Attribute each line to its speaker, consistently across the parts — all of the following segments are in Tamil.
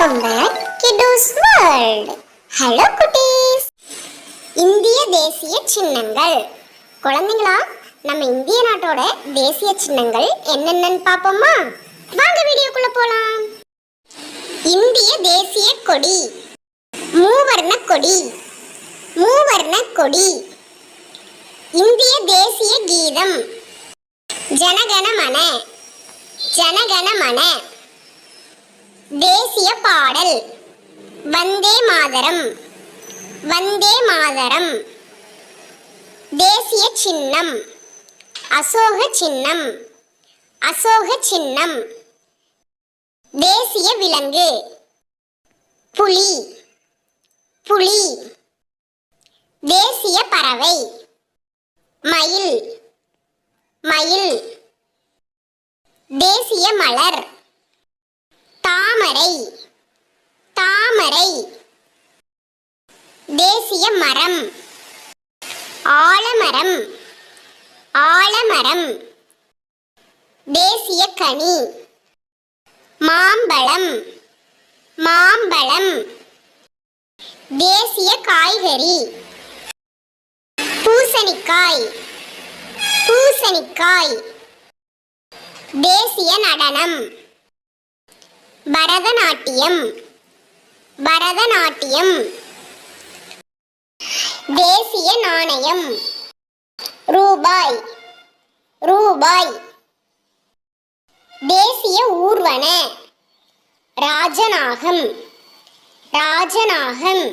Speaker 1: வெல்கம் பேக் கிட்டூஸ் வேர்ல்ட். ஹலோ குட்டீஸ். இந்திய தேசிய சின்னங்கள். குழந்தைங்களா, நம்ம இந்திய நாட்டோட தேசிய சின்னங்கள் என்னென்னன்னு பார்ப்போமா? வாங்க வீடியோக்குள்ள போலாம். இந்திய தேசிய கொடி மூவர்ண கொடி. மூவர்ண கொடி. இந்திய தேசிய கீதம் ஜனகணமன ஜனகணமன. தேசிய பாடல் வந்தே மாதரம் வந்தே மாதரம். தேசிய சின்னம் அசோக சின்னம் அசோக சின்னம். தேசிய விலங்கு புலி புலி. தேசிய பறவை மயில் மயில். தேசிய மலர் தாமரை தாமரை. தேசிய மரம் ஆலமரம் ஆலமரம். தேசிய கனி மாம்பழம் மாம்பழம். தேசிய காய்கறி பூசணிக்காய் பூசணிக்காய். தேசிய நடனம் பரதநாட்டியம் பரதநாட்டியம். தேசிய நாணயம் ரூபாய் ரூபாய். தேசிய ஊர்வன ராஜநாகம் ராஜநாகம்.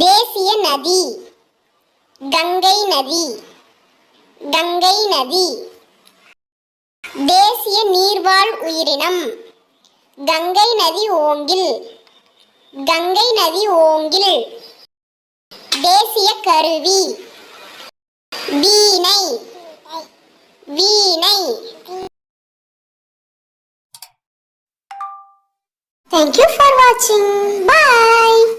Speaker 1: தேசிய நதி கங்கை நதி கங்கை நதி. தேசிய நீர்வாழ் உயிரினம் கங்கை நதி ஓங்கில் கங்கை நதி ஓங்கில். தேசிய கருவி வீணை வீணை. Thank you for watching. Bye.